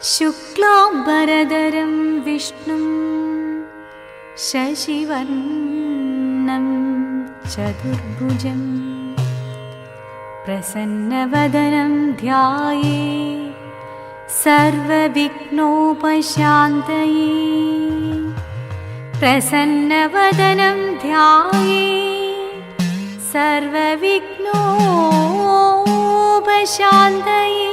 शुक्लांबरधरं विष्णुं शशिवर्णं चतुर्भुजं प्रसन्नवदनं ध्यायेत् सर्वविघ्नोपशान्तये। प्रसन्नवदनं ध्यायेत् सर्वविघ्नोपशान्तये।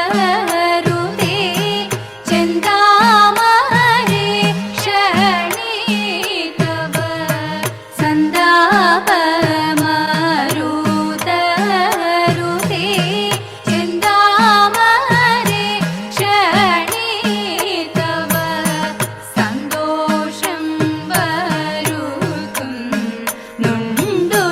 संदापमारुतरुते चिन्तामणि क्षणितव संदापमारुतरुते चिन्तामणि क्षणितव सन्तोषं वरुतुं नुण्डु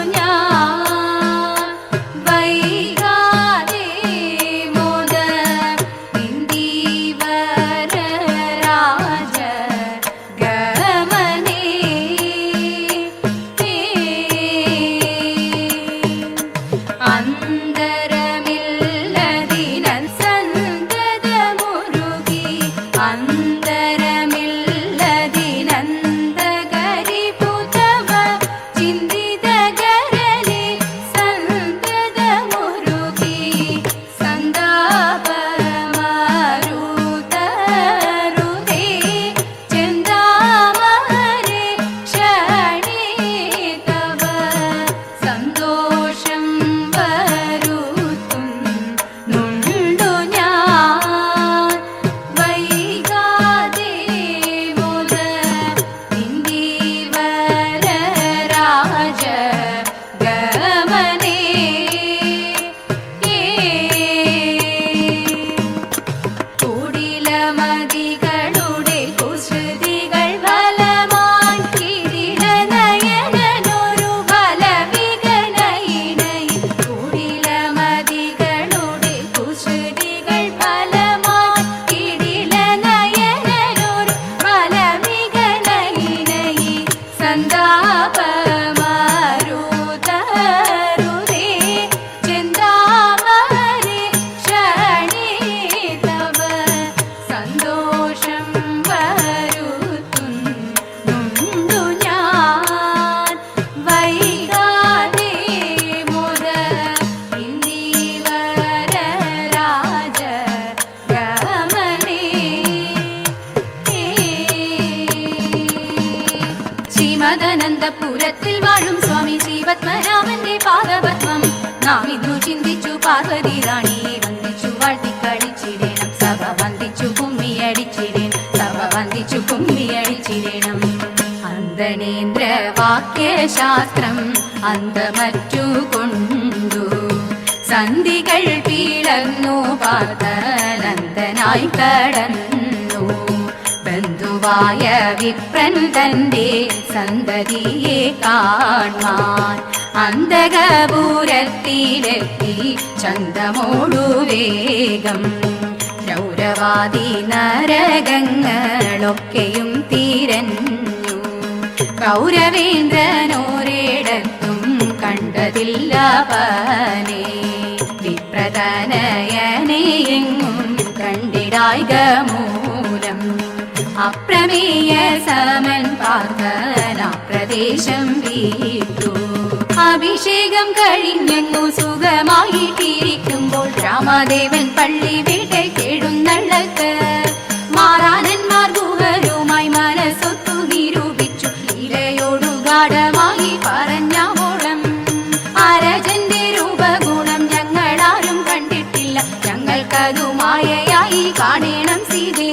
ശ്രീമദനന്തപുരത്തിൽ വാഴും സ്വാമി ശ്രീപത്മനാഭന്റെ പാദപത്മം നാം ഇന്നു ചിന്തിച്ചു പാർവതി റാണിയെ വന്ദിച്ചു വാഴ്ത്തിക്കളിച്ചിടേണം സഭ വന്ദിച്ചു കുമ്മിയടിച്ചിടേണം അന്തനേന്ദ്ര വാക്യശാസ്ത്രം അന്തമറ്റു കൊണ്ടു സന്ധികൾ പിളർന്നു പാർത്തനന്ദനായി കടന്നു ബന്ധുവായ വിപ്രൻ തന്റെ സന്തതിയെ കാണാൻ അന്തകപുരത്തിലെത്തി ചന്തമോടു വേഗം രൗരവാദി നരകങ്ങളൊക്കെയും തിരഞ്ഞു കൗരവേന്ദ്രനോരിടത്തും കണ്ടതില്ല പനെ വിപ്രതനയനെയെങ്ങും കണ്ടിടായിക മൂലം അപ്രമേയ സമൻ പാർത്തന പ്രദേശം വീട്ടു അഭിഷേകം കഴിഞ്ഞങ്ങു സുഖമായിട്ടിരിക്കുമ്പോൾ രാമദേവൻ പള്ളി വീട്ടേക്കെഴുന്നള്ളത്ത് മാറാനന്മാർ ഗുഹരുമായി മനസ്സൊത്തു നിരൂപിച്ചു ഇരയോടു ഗാഠമായി പറഞ്ഞോളം അരജന്റെ രൂപഗുണം ഞങ്ങളാരും കണ്ടിട്ടില്ല ഞങ്ങൾക്കതു മായയായി കാണണം സീതേ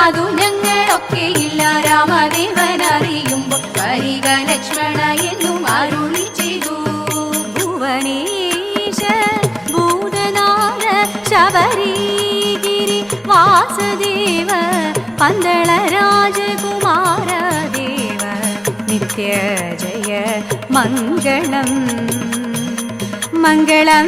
അതു ഞങ്ങളൊക്കെയില്ല രാമദേവൻ അറിയുമ്പോൾ വരിക ലക്ഷ്മണ എന്നും അരുളി ചെയ്തു ഭുവനേശ ഭൂതനാഥ ശബരിഗിരി വാസുദേവ പന്തള രാജകുമാര ദേവ നിത്യ ജയ മംഗളം മംഗളം